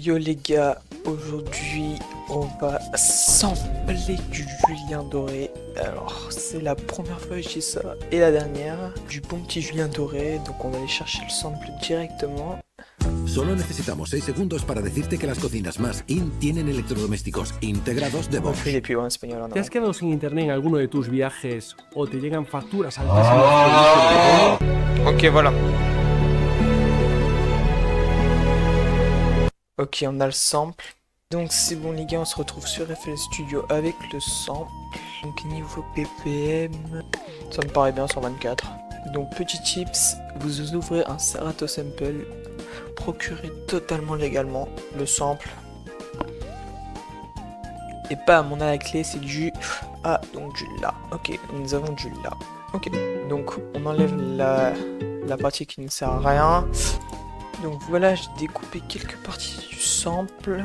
Yo les gars, aujourd'hui on va sampler du Julien Doré. Alors c'est la première fois que je dis ça et la dernière, du bon petit Julien Doré, donc on va aller chercher le sample directement. Solo necesitamos 6 segundos para decirte que las cocinas más IN tienen electrodomésticos integrados de Bosch. Il est plus en espagnol. ¿Te has quedado sin internet en alguno de tus viajes o te llegan facturas altísimas? Ok, voilà. Ok, on a le sample. Donc c'est bon les gars, on se retrouve sur FL Studio avec le sample. Donc niveau BPM, ça me paraît bien, 124. Donc petit tips, vous ouvrez un Serato Sample, procurez totalement légalement le sample. Et pas on a la clé, c'est du ah donc du la. Ok, nous avons du la. Ok, donc on enlève la partie qui ne sert à rien. Donc voilà, j'ai découpé quelques parties du sample.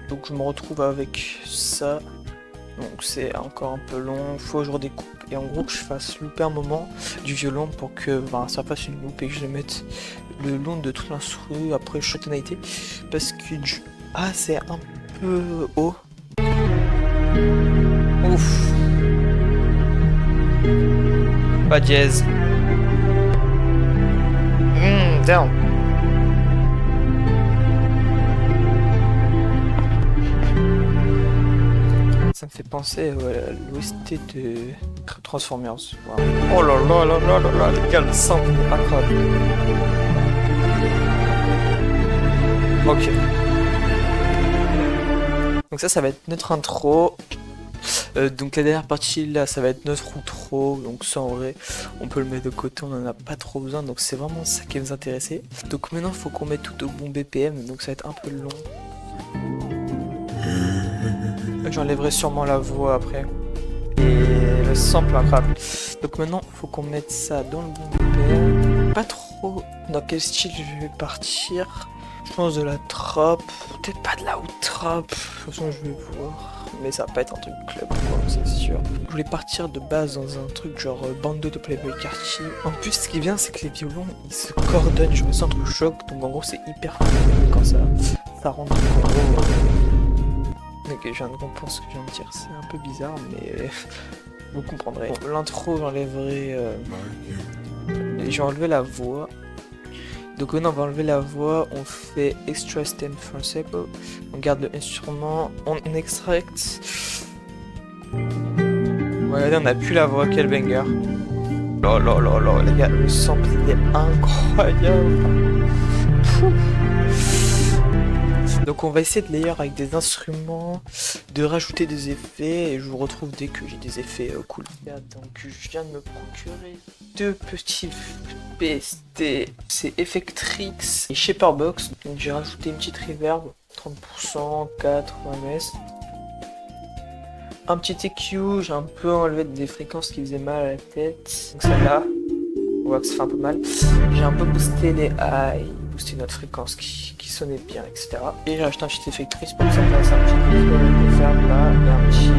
Donc je me retrouve avec ça. Donc c'est encore un peu long, il faut que je redécoupe. Et en gros que je fasse louper un moment du violon pour que ça fasse une loupe et que je mette le long de toute l'instru après chaque tonalité. Parce que du A c'est un peu haut. Ouf. Pas dièse. Down. Ça me fait penser à l'OST de Transformers. Wow. Oh là là là là là là, les gars, le sample est incroyable. Ok. Donc ça va être notre intro. Donc la dernière partie là, ça va être notre outro. Donc ça en vrai, on peut le mettre de côté, on en a pas trop besoin. Donc c'est vraiment ça qui va nous intéresser. Donc maintenant, il faut qu'on mette tout au bon BPM. Donc ça va être un peu long. J'enlèverai sûrement la voix après. Et le sample incroyable. Donc maintenant, il faut qu'on mette ça dans le bon BPM. Pas trop dans quel style je vais partir. Je pense de la trap. Peut-être pas de la out trap. De toute façon, je vais voir. Mais ça va pas être un truc club, c'est sûr. Je voulais partir de base dans un truc genre bando de Playboi Carti. En plus, ce qui est bien, c'est que les violons, ils se coordonnent. Je me sens le choc. Donc en gros, c'est hyper fluide quand ça rentre en gros. Ok, je viens de comprendre ce que je viens de dire, c'est un peu bizarre, mais vous comprendrez. Bon, l'intro, j'enlèverai... Je vais enlever la voix. Donc maintenant, on va enlever la voix, on fait extra stem français, on garde l'instrument, on extracte... Regardez, on n'a plus la voix, quel banger. Oh là là là, les gars, le sample il est incroyable. Pouh. Donc on va essayer de layer avec des instruments, de rajouter des effets, et je vous retrouve dès que j'ai des effets cool. Donc je viens de me procurer deux petits PST, c'est Effectrix et Shaperbox. Donc j'ai rajouté une petite reverb, 30%, 80 ms. Un petit EQ, j'ai un peu enlevé des fréquences qui faisaient mal à la tête. Donc celle-là, on voit que ça fait un peu mal. J'ai un peu boosté les highs, boosté notre fréquence qui sonnait bien, etc. Et j'ai acheté un petit effectrice pour que ça fasse un petit reverb là, et un petit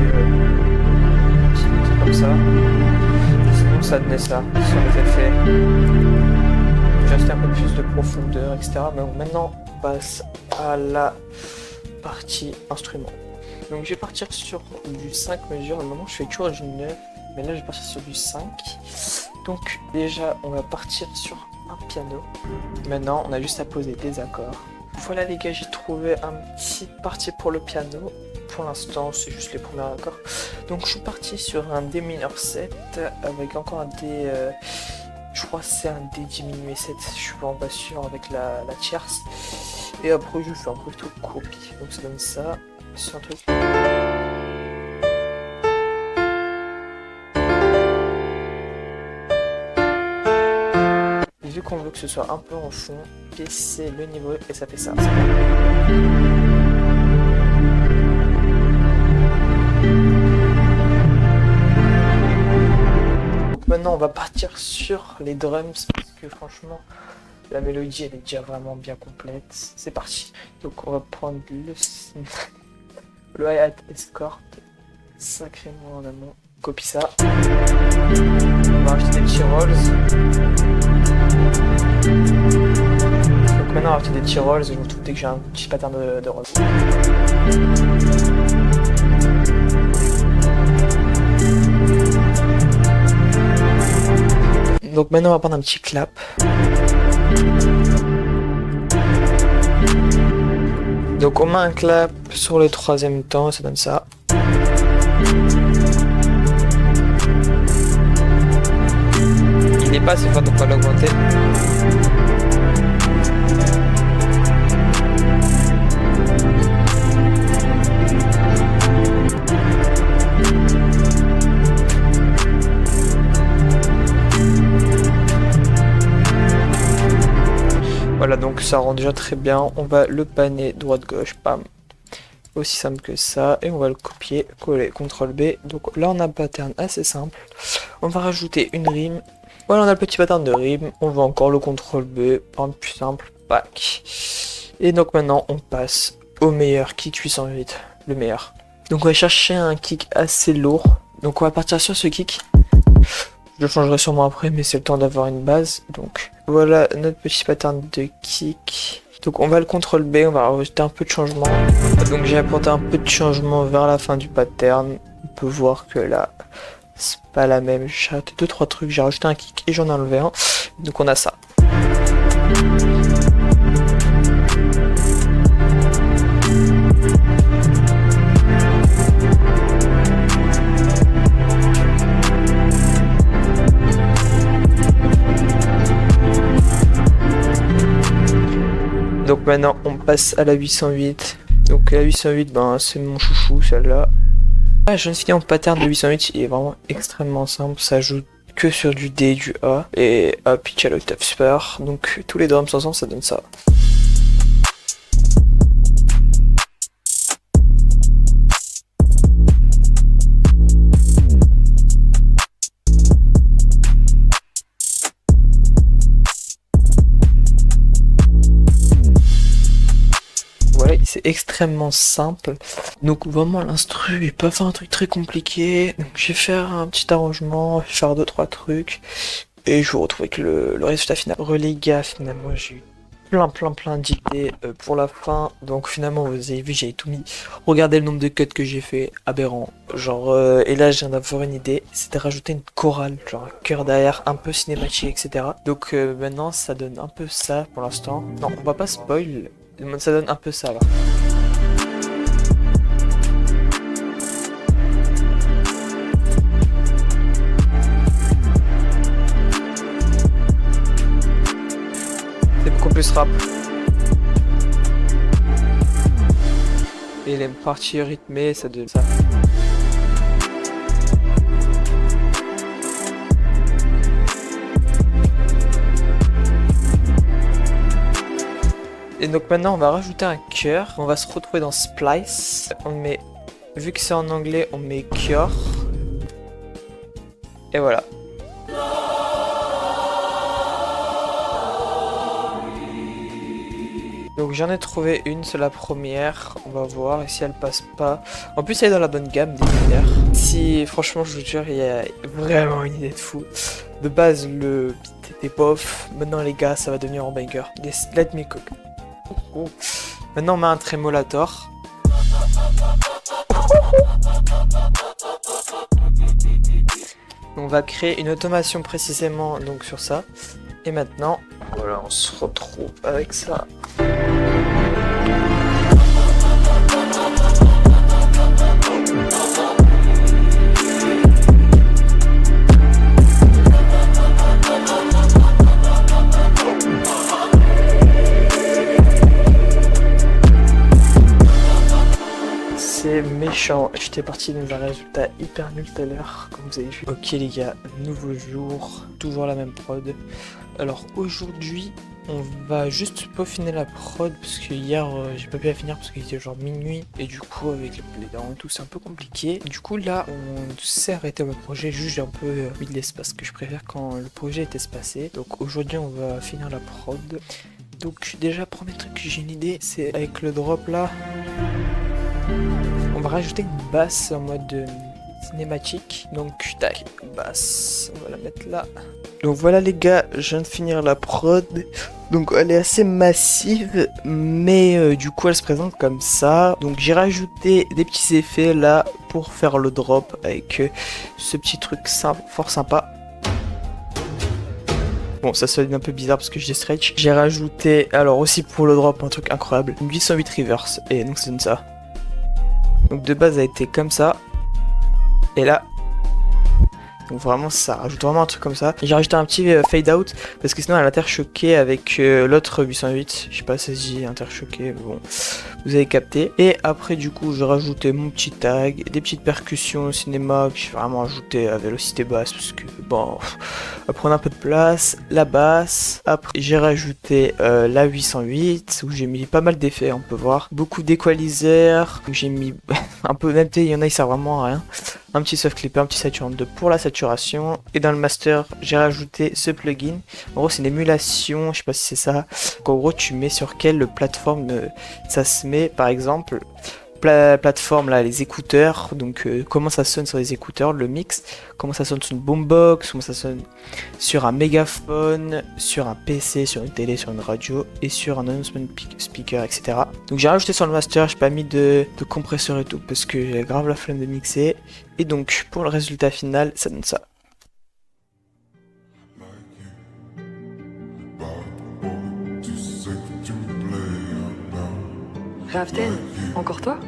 truc comme ça. Sinon ça donnait ça, sur les effets. J'ai acheté un peu plus de profondeur, etc. Mais bon, maintenant on passe à la partie instrument. Donc je vais partir sur du 5 mesures, normalement je fais toujours du 9, mais là je vais partir sur du 5. Donc déjà on va partir sur un piano. Maintenant on a juste à poser des accords. Voilà les gars, j'ai trouvé un petit parti pour le piano. Pour l'instant c'est juste les premiers accords. Donc je suis parti sur un D mineur 7 avec encore un D... je crois que c'est un D diminué 7, je suis vraiment pas sûr avec la tierce. Et après je fais un peu tout copie. Donc ça donne ça. C'est un truc... Et vu qu'on veut que ce soit un peu en fond, baisser le niveau et ça fait ça. Donc maintenant on va partir sur les drums parce que franchement la mélodie elle est déjà vraiment bien complète. C'est parti. Donc on va prendre le hi-hat escort sacrément en amont. Copie ça. On va rajouter des petits rolls. maintenant on va rajouter des petits rolls, je retrouve dès que j'ai un petit pattern de rolls. Donc maintenant on va prendre un petit clap. Donc on met un clap sur le troisième temps, ça donne ça. Il n'est pas assez fort donc on va l'augmenter. Voilà, donc ça rend déjà très bien. On va le panner droite-gauche, pam. Aussi simple que ça. Et on va le copier, coller, CTRL B. Donc là, on a un pattern assez simple. On va rajouter une rime. Voilà, on a le petit pattern de rime. On va encore le CTRL B, pour un plus simple, pack. Et donc maintenant, on passe au meilleur kick 808. Le meilleur. Donc on va chercher un kick assez lourd. Donc on va partir sur ce kick. Je le changerai sûrement après, mais c'est le temps d'avoir une base. Donc voilà notre petit pattern de kick. Donc on va le CTRL B, on va rajouter un peu de changement. Donc j'ai apporté un peu de changement vers la fin du pattern. On peut voir que là, c'est pas la même. J'ai rajouté 2-3 trucs, j'ai rajouté un kick et j'en ai enlevé un. Donc on a ça. Donc maintenant on passe à la 808. Donc la 808, ben c'est mon chouchou celle-là. La jeune fille en pattern de 808, il est vraiment extrêmement simple. Ça joue que sur du D et du A. Et A pitch à l'octave super. Donc tous les drums ensemble ça donne ça. C'est extrêmement simple. Donc vraiment l'instru est pas faire un truc très compliqué. Donc je vais faire un petit arrangement, faire 2-3 trucs. Et je vous retrouve avec le résultat final. Les gars, finalement j'ai eu plein d'idées pour la fin. Donc finalement vous avez vu j'ai tout mis. Regardez le nombre de cuts que j'ai fait, aberrant. Genre et là je viens d'avoir une idée, c'est de rajouter une chorale, genre un chœur derrière, un peu cinématique, etc. Donc maintenant ça donne un peu ça pour l'instant. Non on va pas spoil. Ça donne un peu ça là. C'est beaucoup plus rap. Et les parties rythmées, ça donne ça. Et donc maintenant on va rajouter un cœur, on va se retrouver dans Splice, on met, vu que c'est en anglais, on met cœur, et voilà. Donc j'en ai trouvé une, c'est la première, on va voir, et si elle passe pas, en plus elle est dans la bonne gamme des binaires. Si franchement je vous jure, il y a vraiment une idée de fou. De base le beat était bof, maintenant les gars ça va devenir en banger, let me cook. Maintenant on met un trémolator. On va créer une automation précisément donc sur ça. Et maintenant, voilà, on se retrouve avec ça. C'est méchant, j'étais parti dans un résultat hyper nul tout à l'heure, comme vous avez vu. Ok les gars, nouveau jour, toujours la même prod. Alors aujourd'hui, on va juste peaufiner la prod, parce que hier j'ai pas pu la finir parce qu'il était genre minuit. Et du coup avec les dents et tout c'est un peu compliqué. Du coup là on s'est arrêté le projet, juste j'ai un peu mis de l'espace que je préfère quand le projet est espacé. Donc aujourd'hui on va finir la prod. Donc déjà premier truc que j'ai une idée, c'est avec le drop là. On va rajouter une basse en mode cinématique. Donc tac, basse, on va la mettre là. Donc voilà les gars, je viens de finir la prod. Donc elle est assez massive, mais du coup elle se présente comme ça. Donc j'ai rajouté des petits effets là pour faire le drop avec ce petit truc fort sympa. Bon, ça sonne un peu bizarre parce que j'ai stretch. J'ai rajouté, alors aussi pour le drop, un truc incroyable, une 808 reverse, et donc ça donne ça. Donc de base, elle a été comme ça, et là, donc vraiment, ça rajoute vraiment un truc comme ça. J'ai rajouté un petit fade out, parce que sinon elle interchoquait avec l'autre 808. Je sais pas si ça se dit interchoqué, bon, vous avez capté. Et après, du coup, j'ai rajouté mon petit tag, des petites percussions au cinéma que j'ai vraiment ajouté à vélocité basse, parce que bon, elle prend un peu de place. La basse. Après, j'ai rajouté la 808, où j'ai mis pas mal d'effets, on peut voir. Beaucoup d'équaliseurs, j'ai mis un peu, même il y en a, il sert vraiment à rien. Un petit soft clipper, un petit saturant 2 pour la saturation. Et dans le master, j'ai rajouté ce plugin. En gros, c'est une émulation, je sais pas si c'est ça. Donc, en gros, tu mets sur quelle plateforme ça se met, par exemple. Plateforme là, les écouteurs, donc comment ça sonne sur les écouteurs, le mix, comment ça sonne sur une boombox, comment ça sonne sur un mégaphone, sur un PC, sur une télé, sur une radio et sur un announcement speaker, etc. Donc j'ai rajouté sur le master, j'ai pas mis de compresseur et tout parce que j'ai grave la flemme de mixer. Et donc pour le résultat final, ça donne ça. Raften, encore toi?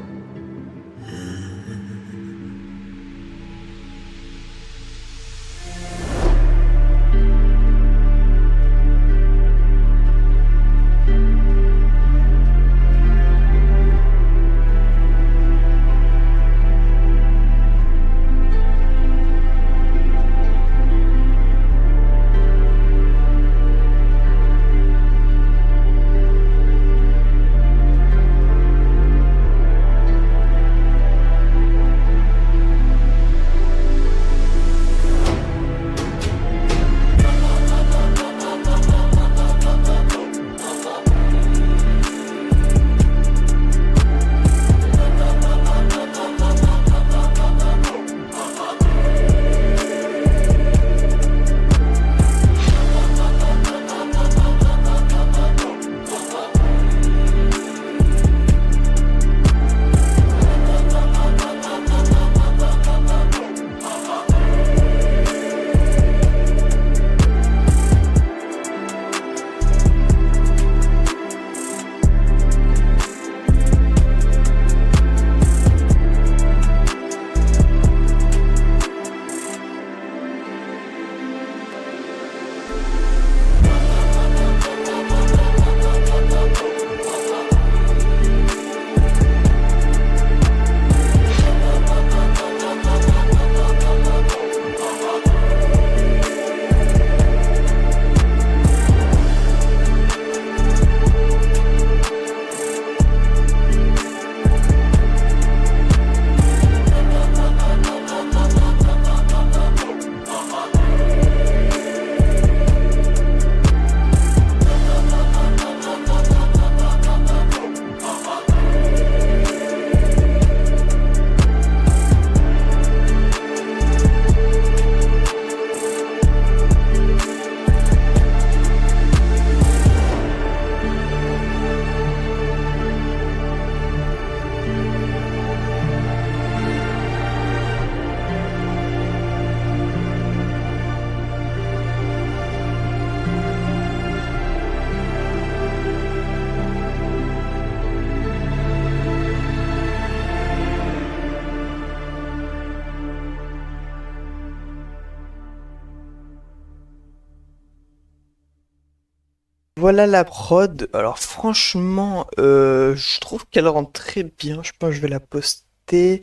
Voilà la prod. Alors franchement, je trouve qu'elle rend très bien. Je pense que je vais la poster.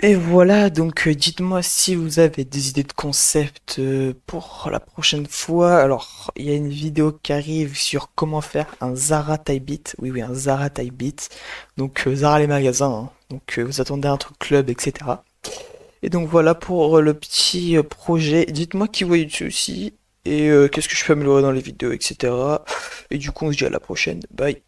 Et voilà, donc dites-moi si vous avez des idées de concept pour la prochaine fois. Alors, il y a une vidéo qui arrive sur comment faire un Zara Type Beat. Oui, oui, un Zara Type Beat. Donc Zara les magasins, hein. Donc vous attendez un truc club, etc. Et donc voilà pour le petit projet. Dites-moi qui voyez dessus aussi. Et qu'est-ce que je peux améliorer dans les vidéos, etc. Et du coup, on se dit à la prochaine. Bye.